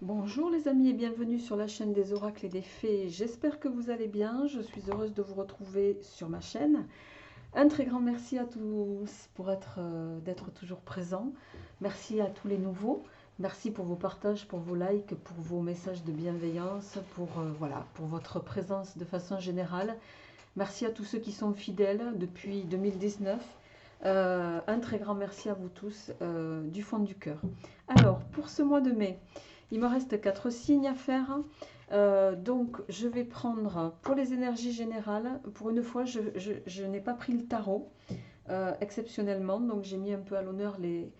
Bonjour les amis et bienvenue sur la chaîne des oracles et des fées. J'espère que vous allez bien. Je suis heureuse de vous retrouver sur ma chaîne. Un très grand merci à tous pour d'être toujours présents. Merci à tous les nouveaux. Merci pour vos partages, pour vos likes, pour vos messages de bienveillance, pour votre présence de façon générale. Merci à tous ceux qui sont fidèles depuis 2019. Un très grand merci à vous tous du fond du cœur. Alors, pour ce mois de mai, il me reste 4 signes à faire. Donc, je vais prendre pour les énergies générales. Pour une fois, je n'ai pas pris le tarot, exceptionnellement. Donc, j'ai mis un peu à l'honneur les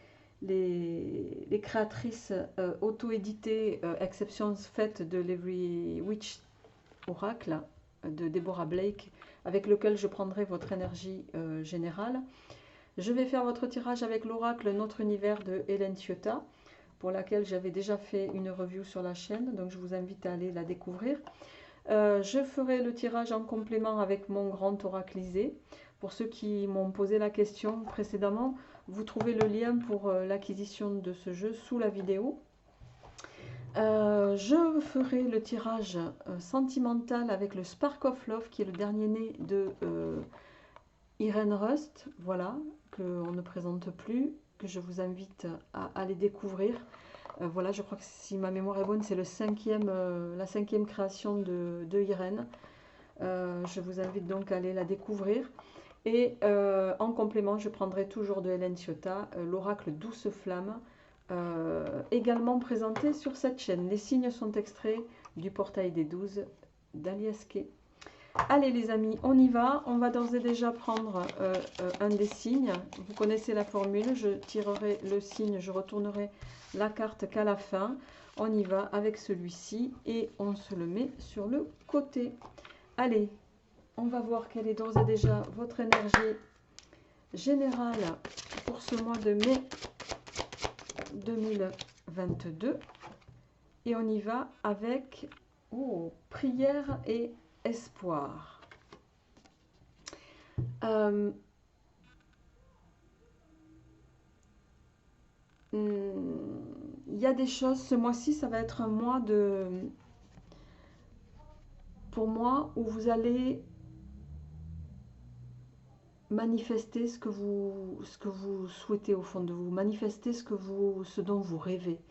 créatrices auto-éditées, exceptions faites de l'Every Witch Oracle de Deborah Blake, avec lequel je prendrai votre énergie générale. Je vais faire votre tirage avec l'oracle Notre Univers de Hélène Ciotta, pour laquelle j'avais déjà fait une review sur la chaîne, donc je vous invite à aller la découvrir. Je ferai le tirage en complément avec mon grand oraclisé. Pour ceux qui m'ont posé la question précédemment, vous trouvez le lien pour l'acquisition de ce jeu sous la vidéo. Je ferai le tirage sentimental avec le Spark of Love, qui est le dernier né de Irene Rust, voilà, qu'on ne présente plus, que je vous invite à aller découvrir. Voilà, je crois que si ma mémoire est bonne, c'est la cinquième création de Irene. Je vous invite donc à aller la découvrir. Et en complément, je prendrai toujours de Hélène Ciotta, l'oracle Douce Flamme, également présenté sur cette chaîne. Les signes sont extraits du Portail des 12 d'Alias Kay. Allez les amis, on y va. On va d'ores et déjà prendre un des signes. Vous connaissez la formule, je tirerai le signe, je retournerai la carte qu'à la fin. On y va avec celui-ci et on se le met sur le côté. Allez, on va voir quelle est d'ores et déjà votre énergie générale pour ce mois de mai 2022. Et on y va avec prière et espoir. Il y a des choses, ce mois-ci, ça va être un mois pour moi, où vous allez manifester ce que vous souhaitez au fond de vous, manifester ce dont vous rêvez.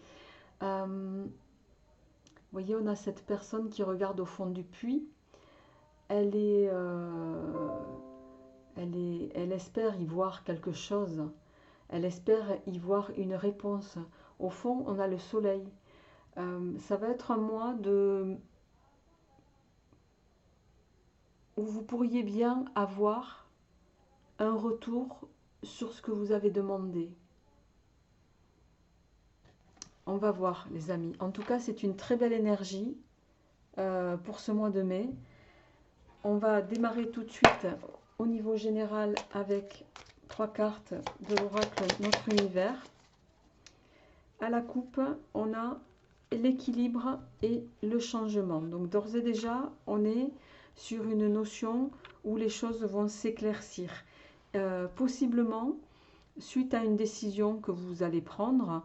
Vous voyez, on a cette personne qui regarde au fond du puits. Elle espère y voir quelque chose. Elle espère y voir une réponse. Au fond, on a le soleil. Ça va être un mois où vous pourriez bien avoir un retour sur ce que vous avez demandé. On va voir les amis. En tout cas, c'est une très belle énergie pour ce mois de mai. On va démarrer tout de suite au niveau général avec 3 cartes de l'oracle Notre Univers. À la coupe, on a l'équilibre et le changement. Donc d'ores et déjà, on est sur une notion où les choses vont s'éclaircir. Possiblement, suite à une décision que vous allez prendre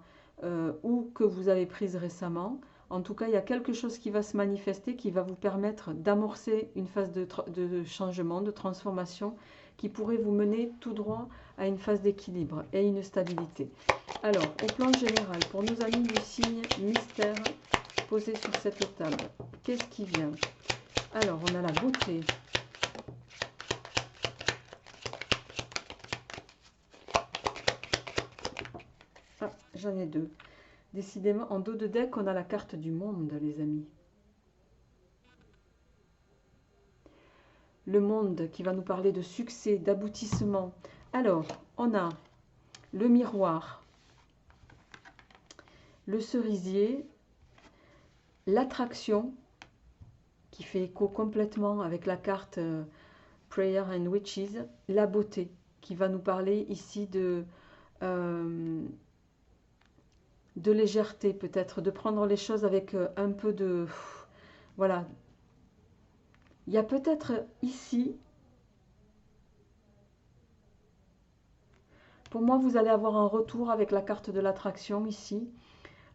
ou que vous avez prise récemment, en tout cas, il y a quelque chose qui va se manifester, qui va vous permettre d'amorcer une phase de changement, de transformation, qui pourrait vous mener tout droit à une phase d'équilibre et une stabilité. Alors, au plan général, pour nos amis du signe mystère posé sur cette table, qu'est-ce qui vient? Alors, on a la beauté. Ah, j'en ai deux. Décidément, en dos de deck, on a la carte du monde, les amis. Le monde qui va nous parler de succès, d'aboutissement. Alors, on a le miroir, le cerisier, l'attraction, qui fait écho complètement avec la carte Prayer and Witches, la beauté, qui va nous parler ici de légèreté peut-être, de prendre les choses avec un peu de... Voilà. Il y a peut-être ici, pour moi, vous allez avoir un retour avec la carte de l'attraction ici,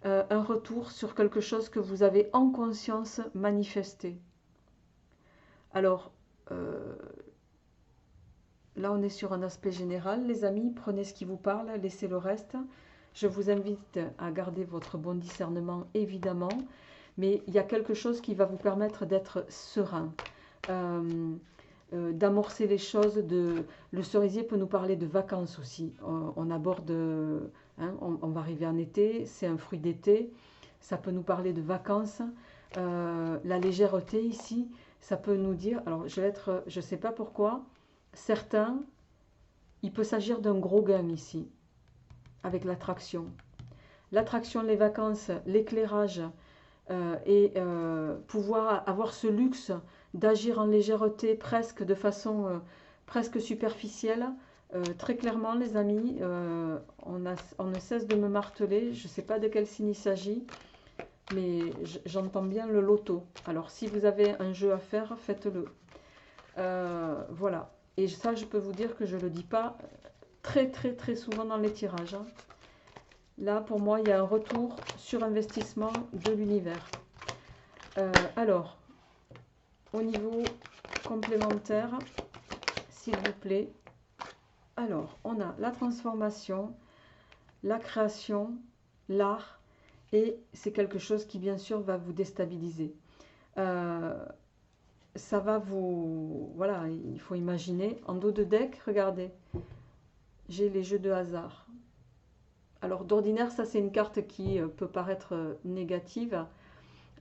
un retour sur quelque chose que vous avez en conscience manifesté. Alors, là on est sur un aspect général, les amis, prenez ce qui vous parle, laissez le reste. Je vous invite à garder votre bon discernement, évidemment, mais il y a quelque chose qui va vous permettre d'être serein, d'amorcer les choses. Le cerisier peut nous parler de vacances aussi. On aborde, hein, on va arriver en été, c'est un fruit d'été, ça peut nous parler de vacances. La légèreté ici, ça peut nous dire, alors je vais être, je ne sais pas pourquoi, certains, il peut s'agir d'un gros gain ici, avec l'attraction. L'attraction, les vacances, l'éclairage, et pouvoir avoir ce luxe d'agir en légèreté, presque de façon presque superficielle. Très clairement, les amis, on ne cesse de me marteler, je ne sais pas de quel signe il s'agit, mais j'entends bien le loto. Alors, si vous avez un jeu à faire, faites-le. Voilà. Et ça, je peux vous dire que je ne le dis pas très souvent dans les tirages. Hein. Là, pour moi, il y a un retour sur investissement de l'univers. Alors, au niveau complémentaire, s'il vous plaît. Alors, on a la transformation, la création, l'art, et c'est quelque chose qui, bien sûr, va vous déstabiliser. Ça va vous... Voilà, il faut imaginer. En dos de deck, regardez, j'ai les jeux de hasard. Alors, d'ordinaire, ça, c'est une carte qui peut paraître négative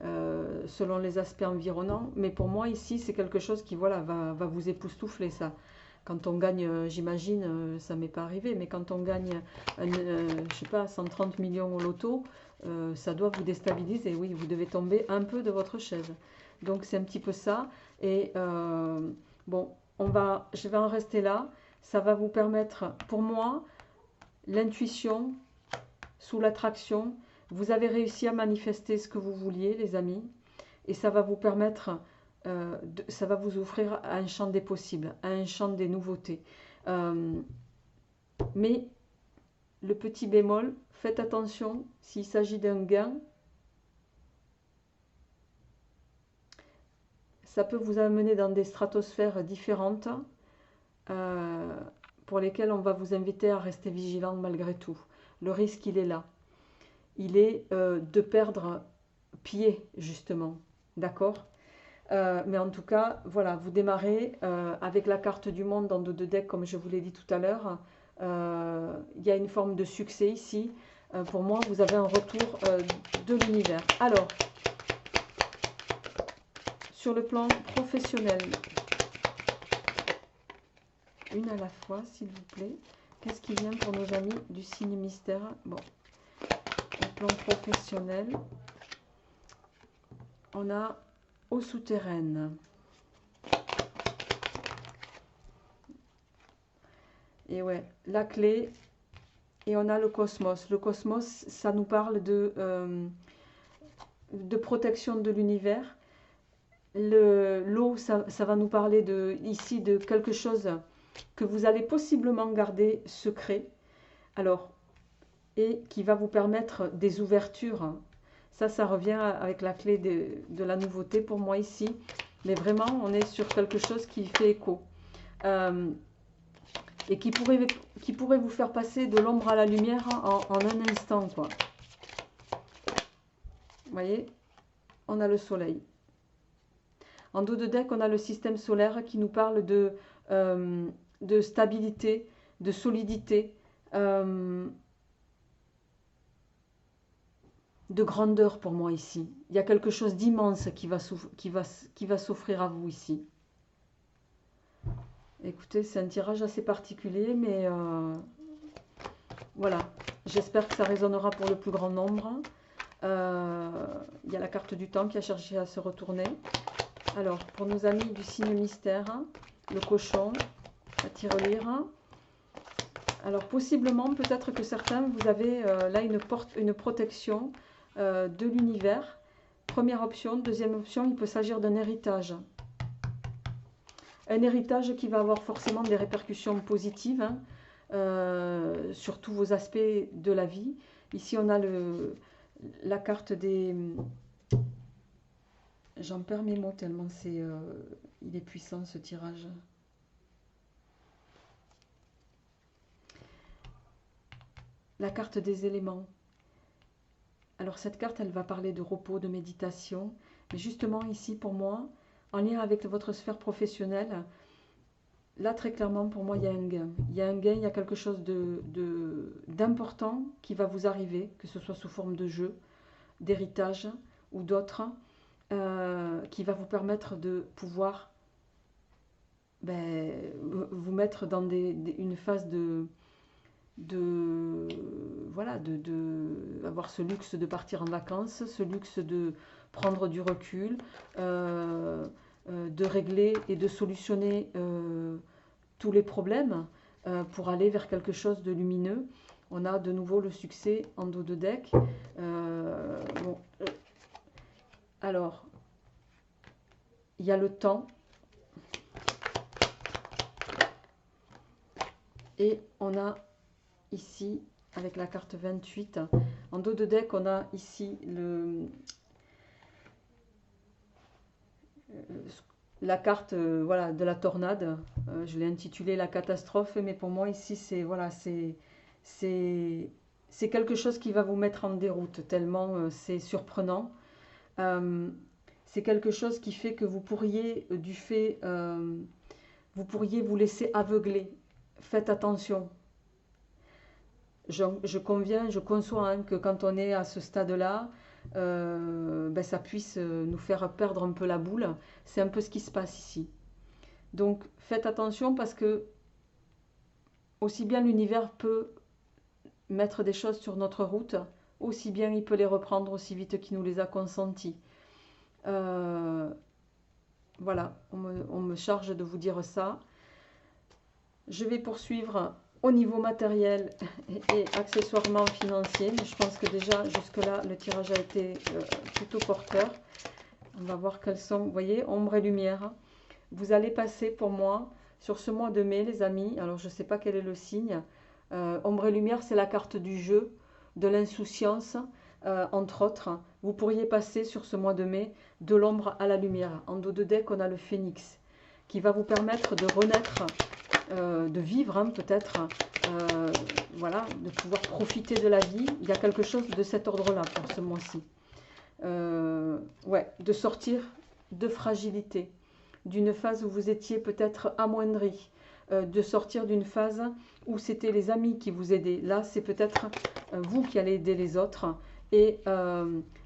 selon les aspects environnants. Mais pour moi, ici, c'est quelque chose qui, voilà, va vous époustoufler, ça. Quand on gagne, j'imagine, ça m'est pas arrivé, mais quand on gagne, je sais pas, 130 millions au loto, ça doit vous déstabiliser. Oui, vous devez tomber un peu de votre chaise. Donc c'est un petit peu ça. Et bon, je vais en rester là. Ça va vous permettre, pour moi, l'intuition sous l'attraction. Vous avez réussi à manifester ce que vous vouliez, les amis. Et ça va vous permettre... ça va vous offrir un champ des possibles, un champ des nouveautés. Mais le petit bémol, faites attention, s'il s'agit d'un gain, ça peut vous amener dans des stratosphères différentes pour lesquelles on va vous inviter à rester vigilant malgré tout. Le risque, il est là. Il est de perdre pied, justement. D'accord ? Mais en tout cas, voilà, vous démarrez avec la carte du monde dans dos de deck, comme je vous l'ai dit tout à l'heure. Il y a une forme de succès ici. Pour moi, vous avez un retour de l'univers. Alors, sur le plan professionnel, une à la fois, s'il vous plaît. Qu'est-ce qui vient pour nos amis du signe mystère? Bon, au plan professionnel, on a eau souterraine. Et ouais, la clé, et on a le cosmos. Le cosmos, ça nous parle de protection de l'univers. L'eau, ça va nous parler ici de quelque chose que vous allez possiblement garder secret. Alors, et qui va vous permettre des ouvertures. Ça revient avec la clé de la nouveauté pour moi ici. Mais vraiment, on est sur quelque chose qui fait écho. Et qui pourrait vous faire passer de l'ombre à la lumière en un instant, quoi. Vous voyez, on a le soleil. En dos de deck, on a le système solaire qui nous parle de stabilité, de solidité, de grandeur pour moi ici. Il y a quelque chose d'immense qui va s'offrir à vous ici. Écoutez, c'est un tirage assez particulier, mais voilà. J'espère que ça résonnera pour le plus grand nombre. Il y a la carte du temps qui a cherché à se retourner. Alors, pour nos amis du signe mystère, le cochon, la tirelire. Alors, possiblement, peut-être que certains, vous avez là une protection de l'univers. Première option. Deuxième option, il peut s'agir d'un héritage. Un héritage qui va avoir forcément des répercussions positives sur tous vos aspects de la vie. Ici, on a la carte des... J'en perds mes mots tellement il est puissant ce tirage. La carte des éléments. Alors cette carte, elle va parler de repos, de méditation. Mais justement ici, pour moi, en lien avec votre sphère professionnelle, là très clairement, pour moi, il y a un gain. Il y a un gain, il y a quelque chose d'important qui va vous arriver, que ce soit sous forme de jeu, d'héritage ou d'autres, qui va vous permettre de pouvoir vous mettre dans une phase voilà, avoir ce luxe de partir en vacances, ce luxe de prendre du recul, de régler et de solutionner tous les problèmes pour aller vers quelque chose de lumineux. On a de nouveau le succès en dos de deck. Bon. Alors, il y a le temps. Et on a ici, avec la carte 28, en dos de deck, on a ici la carte voilà, de la tornade. Je l'ai intitulée la catastrophe, mais pour moi ici, c'est quelque chose qui va vous mettre en déroute, tellement c'est surprenant. C'est quelque chose qui fait que vous pourriez, vous pourriez vous laisser aveugler. Faites attention. Je conviens, je conçois hein, que quand on est à ce stade-là, ça puisse nous faire perdre un peu la boule. C'est un peu ce qui se passe ici. Donc faites attention parce que aussi bien l'univers peut mettre des choses sur notre route, aussi bien il peut les reprendre aussi vite qu'il nous les a consenties. Voilà, on me charge de vous dire ça. Je vais poursuivre au niveau matériel et accessoirement financier. Mais je pense que déjà, jusque-là, le tirage a été plutôt porteur. On va voir quels sont, vous voyez, ombre et lumière. Vous allez passer pour moi sur ce mois de mai, les amis. Alors, je ne sais pas quel est le signe. Ombre et lumière, c'est la carte du jeu, de l'insouciance, entre autres. Vous pourriez passer sur ce mois de mai de l'ombre à la lumière. En dos de deck, on a le phénix qui va vous permettre de renaître, de vivre hein, peut-être, voilà, de pouvoir profiter de la vie. Il y a quelque chose de cet ordre-là pour ce mois-ci. Ouais, de sortir de fragilité, d'une phase où vous étiez peut-être amoindri, de sortir d'une phase où c'était les amis qui vous aidaient. Là, c'est peut-être vous qui allez aider les autres. Et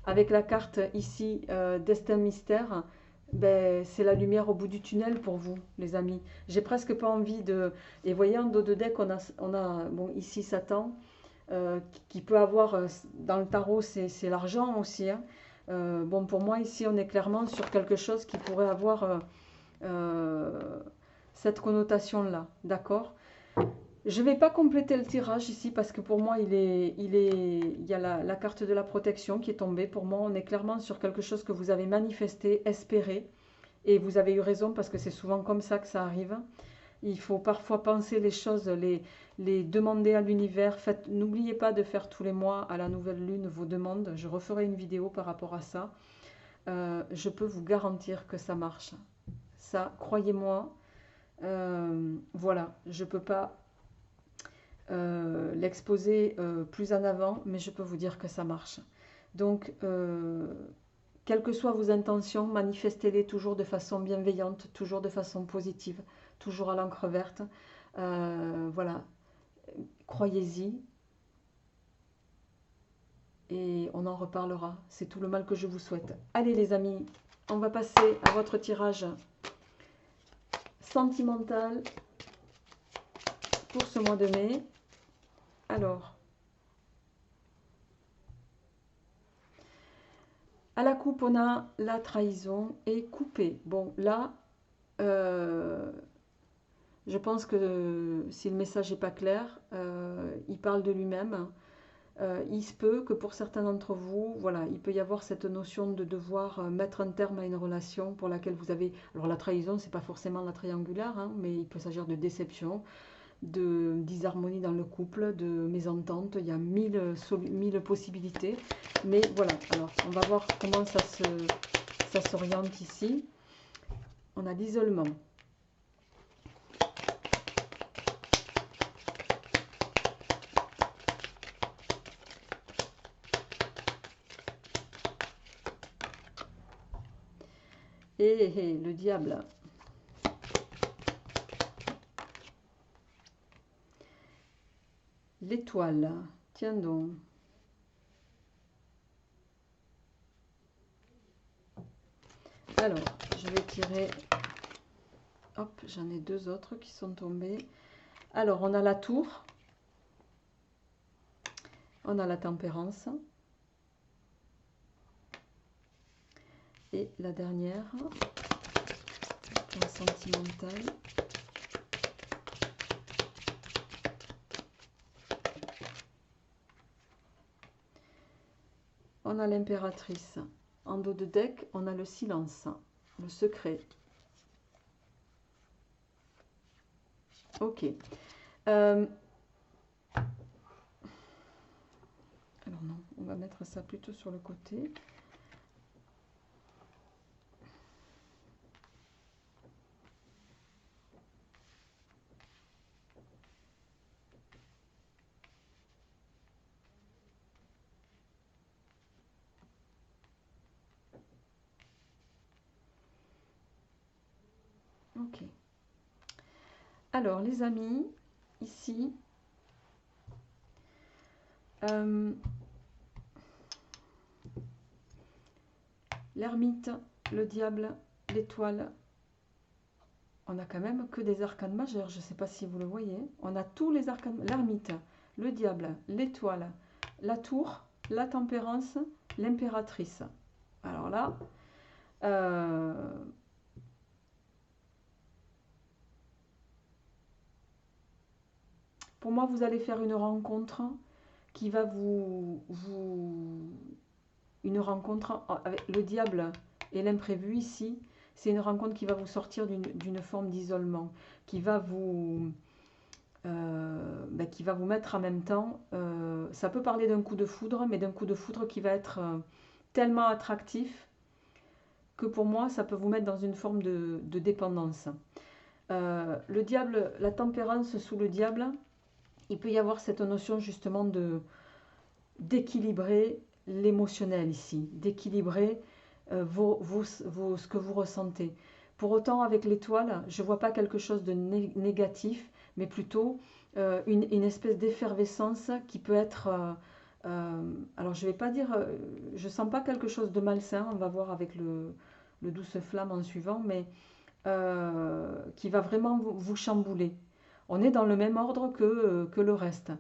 avec la carte ici, Destin Mystère, c'est la lumière au bout du tunnel pour vous, les amis. J'ai presque pas envie de... Et voyez, en dos de deck, on a bon, ici Satan, qui peut avoir, dans le tarot, c'est l'argent aussi. Hein. Bon, pour moi, ici, on est clairement sur quelque chose qui pourrait avoir cette connotation-là, d'accord? Je ne vais pas compléter le tirage ici parce que pour moi, il y a la carte de la protection qui est tombée. Pour moi, on est clairement sur quelque chose que vous avez manifesté, espéré. Et vous avez eu raison parce que c'est souvent comme ça que ça arrive. Il faut parfois penser les choses, les demander à l'univers. N'oubliez pas de faire tous les mois à la nouvelle lune vos demandes. Je referai une vidéo par rapport à ça. Je peux vous garantir que ça marche. Ça, croyez-moi. Voilà, je ne peux pas l'exposer plus en avant, mais je peux vous dire que ça marche. Donc, quelles que soient vos intentions, manifestez-les toujours de façon bienveillante, toujours de façon positive, toujours à l'encre verte. Voilà, croyez-y et on en reparlera. C'est tout le mal que je vous souhaite. Allez les amis, on va passer à votre tirage sentimental pour ce mois de mai. Alors, à la coupe, on a la trahison et coupé. Bon, là, je pense que si le message n'est pas clair, il parle de lui-même. Il se peut que pour certains d'entre vous, voilà, il peut y avoir cette notion de devoir mettre un terme à une relation pour laquelle vous avez... Alors la trahison, c'est pas forcément la triangulaire, hein, mais il peut s'agir de déception, de disharmonie dans le couple, de mésentente. Il y a mille possibilités. Mais voilà, alors on va voir comment ça s'oriente ici. On a l'isolement. Et le diable. L'étoile. Tiens donc. Alors, je vais tirer. Hop, j'en ai deux autres qui sont tombés. Alors, on a la tour. On a la tempérance. Et la dernière, la sentimentale. On a l'impératrice. En dos de deck, on a le silence, le secret. Ok. Alors non, on va mettre ça plutôt sur le côté. Ok. Alors, les amis, ici, l'ermite, le diable, l'étoile, on a quand même que des arcanes majeures. Je ne sais pas si vous le voyez. On a tous les arcanes, l'ermite, le diable, l'étoile, la tour, la tempérance, l'impératrice. Alors là, pour moi, vous allez faire une rencontre qui va une rencontre avec le diable et l'imprévu ici. C'est une rencontre qui va vous sortir d'une forme d'isolement, qui va vous mettre en même temps. Ça peut parler d'un coup de foudre, mais d'un coup de foudre qui va être tellement attractif que pour moi, ça peut vous mettre dans une forme de dépendance. Le diable, la tempérance sous le diable, il peut y avoir cette notion justement d'équilibrer l'émotionnel ici, d'équilibrer ce que vous ressentez. Pour autant, avec l'étoile, je ne vois pas quelque chose de négatif, mais plutôt une espèce d'effervescence qui peut être... alors, je ne vais pas dire... je ne sens pas quelque chose de malsain, on va voir avec le douce flamme en suivant, mais qui va vraiment vous chambouler. On est dans le même ordre que le reste.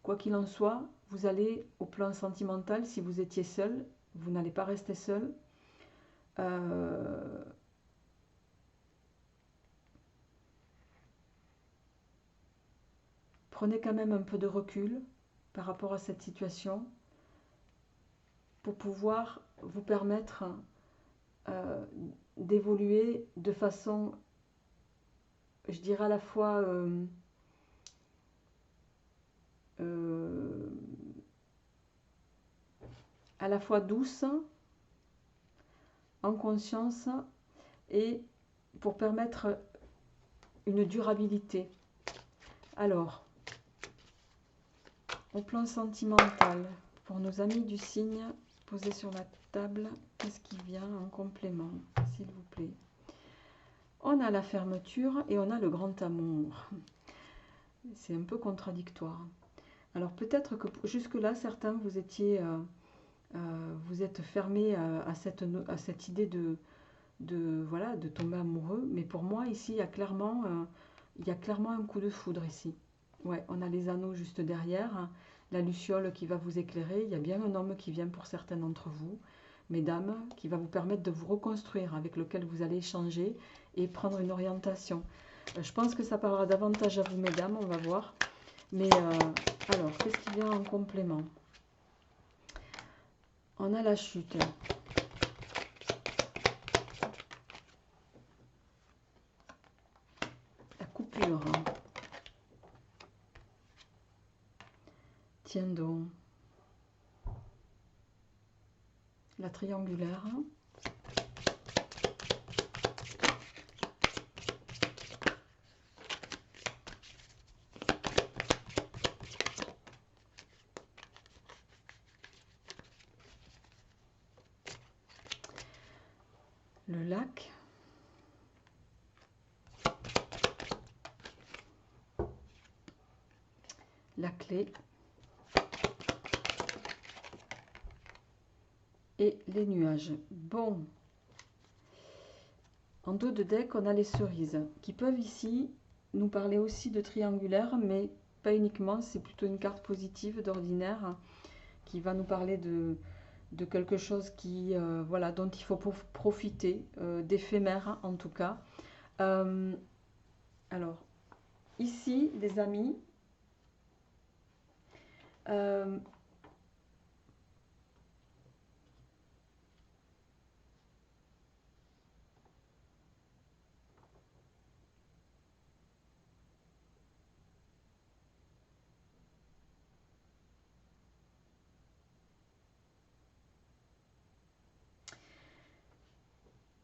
Quoi qu'il en soit, vous allez au plan sentimental, si vous étiez seul, vous n'allez pas rester seul. Prenez quand même un peu de recul par rapport à cette situation pour pouvoir vous permettre d'évoluer de façon, je dirais à la fois douce, en conscience, et pour permettre une durabilité. Alors, au plan sentimental, pour nos amis du signe, posés sur la table, qu'est-ce qui vient en complément, s'il vous plaît? On a la fermeture et on a le grand amour. C'est un peu contradictoire. Alors peut-être que jusque-là, certains, vous étiez... vous êtes fermé à cette idée de tomber amoureux. Mais pour moi, ici, il y a clairement un coup de foudre ici. Ouais, on a les anneaux juste derrière, hein, la luciole qui va vous éclairer. Il y a bien un homme qui vient pour certains d'entre vous, mesdames, qui va vous permettre de vous reconstruire, avec lequel vous allez échanger et prendre une orientation. Je pense que ça parlera davantage à vous, mesdames, on va voir. Mais alors, qu'est-ce qui vient en complément? On a la chute. coupure. Tiens donc. La triangulaire. Le lac. La clé. Et les nuages. Bon. En dos de deck, on a les cerises qui peuvent ici nous parler aussi de triangulaire, mais pas uniquement. C'est plutôt une carte positive d'ordinaire qui va nous parler de quelque chose qui, voilà, dont il faut profiter, d'éphémère en tout cas. Alors, ici, les amis,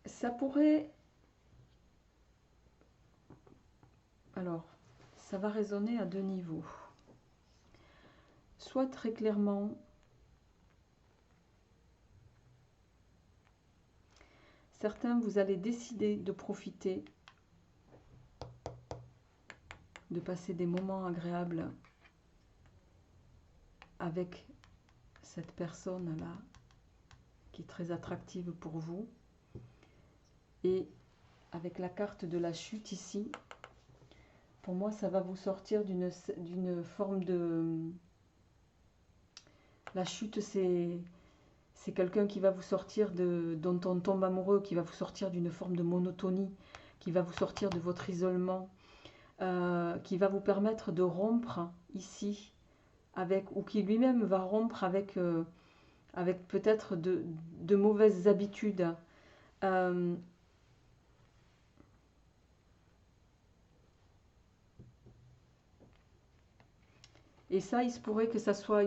ça pourrait... Alors, ça va résonner à deux niveaux. Soit très clairement, certains, vous allez décider de profiter, de passer des moments agréables avec cette personne-là, qui est très attractive pour vous. Et avec la carte de la chute ici, pour moi, ça va vous sortir d'une forme de... La chute, c'est quelqu'un qui va vous sortir dont on tombe amoureux, qui va vous sortir d'une forme de monotonie, qui va vous sortir de votre isolement, qui va vous permettre de rompre ici, ou qui lui-même va rompre avec peut-être de mauvaises habitudes. Et ça, il se pourrait que ça soit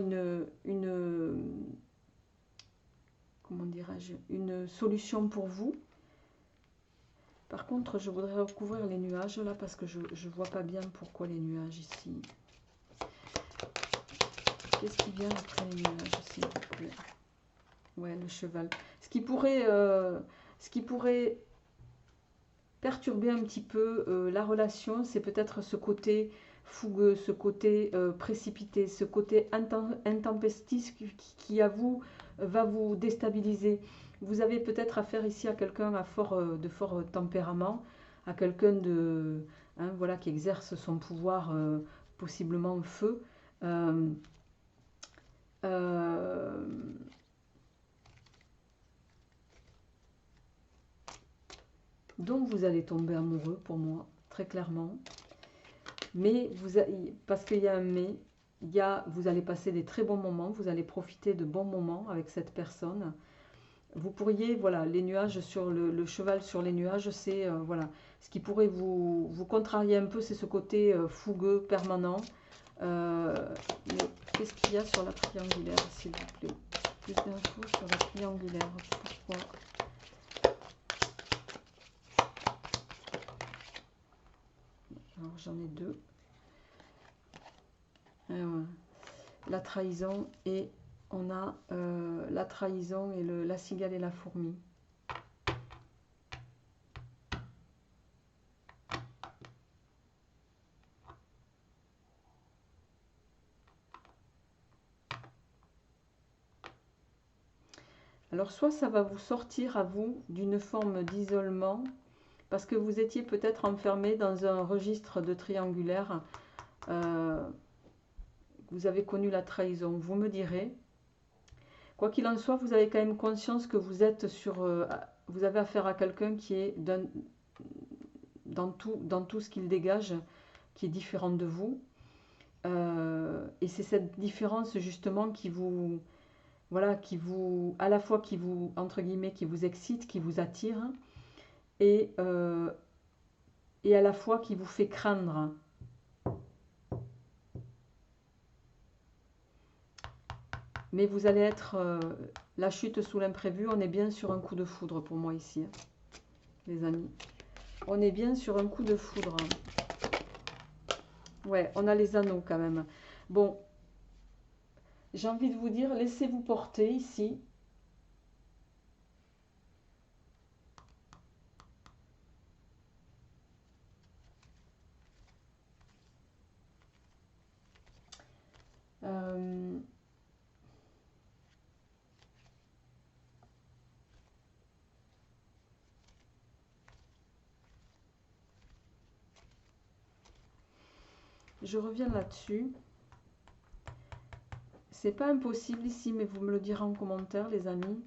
comment dirais-je, une solution pour vous. Par contre, je voudrais recouvrir les nuages là parce que je ne vois pas bien pourquoi les nuages ici. Qu'est-ce qui vient après les nuages, s'il vous plaît? Ouais, le cheval. Ce qui pourrait perturber un petit peu la relation, c'est peut-être ce côté fougueux, ce côté précipité, ce côté intempestif qui à vous va vous déstabiliser. Vous avez peut-être affaire ici à quelqu'un de fort tempérament, à quelqu'un de voilà, qui exerce son pouvoir possiblement feu. Donc vous allez tomber amoureux pour moi, très clairement. Mais parce qu'il y a un mais, vous allez passer des très bons moments, vous allez profiter de bons moments avec cette personne. Vous pourriez, voilà, les nuages sur le cheval sur les nuages, c'est voilà, ce qui pourrait vous contrarier un peu, c'est ce côté fougueux, permanent. Mais qu'est-ce qu'il y a sur la triangulaire, s'il vous plaît? Plus d'infos sur la triangulaire, pourquoi? Alors j'en ai deux. La trahison et on a la trahison et la cigale et la fourmi. Alors soit ça va vous sortir à vous d'une forme d'isolement parce que vous étiez peut-être enfermé dans un registre de triangulaire. Vous avez connu la trahison, vous me direz. Quoi qu'il en soit, vous avez quand même conscience que vous êtes vous avez affaire à quelqu'un qui est dans tout ce qu'il dégage, qui est différent de vous. Et c'est cette différence justement qui vous, voilà, à la fois qui vous, entre guillemets, qui vous excite, qui vous attire, et et à la fois qui vous fait craindre. Mais vous allez être la chute sous l'imprévu. On est bien sur un coup de foudre pour moi ici, hein, les amis. On est bien sur un coup de foudre. Ouais, on a les anneaux quand même. Bon, j'ai envie de vous dire, laissez-vous porter ici. Euh, je reviens là-dessus. C'est pas impossible ici, mais vous me le direz en commentaire, les amis,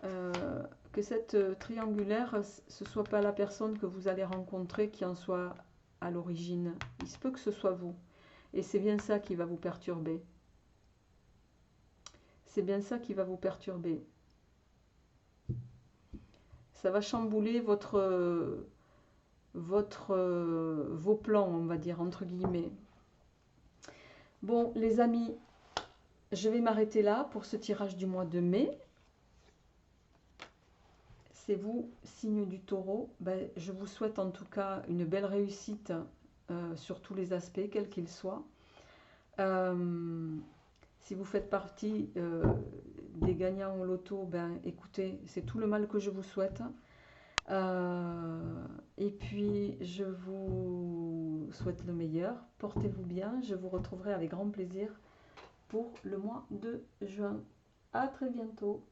que cette triangulaire, ce soit pas la personne que vous allez rencontrer qui en soit à l'origine. Il se peut que ce soit vous. Et c'est bien ça qui va vous perturber. C'est bien ça qui va vous perturber. Ça va chambouler vos plans, on va dire, entre guillemets. Bon, les amis, je vais m'arrêter là pour ce tirage du mois de mai. C'est vous, signe du taureau. Ben, je vous souhaite en tout cas une belle réussite sur tous les aspects, quels qu'ils soient. Si vous faites partie des gagnants au loto, ben, écoutez, c'est tout le mal que je vous souhaite. Et puis, je vous souhaite le meilleur. Portez-vous bien. Je vous retrouverai avec grand plaisir pour le mois de juin. À très bientôt.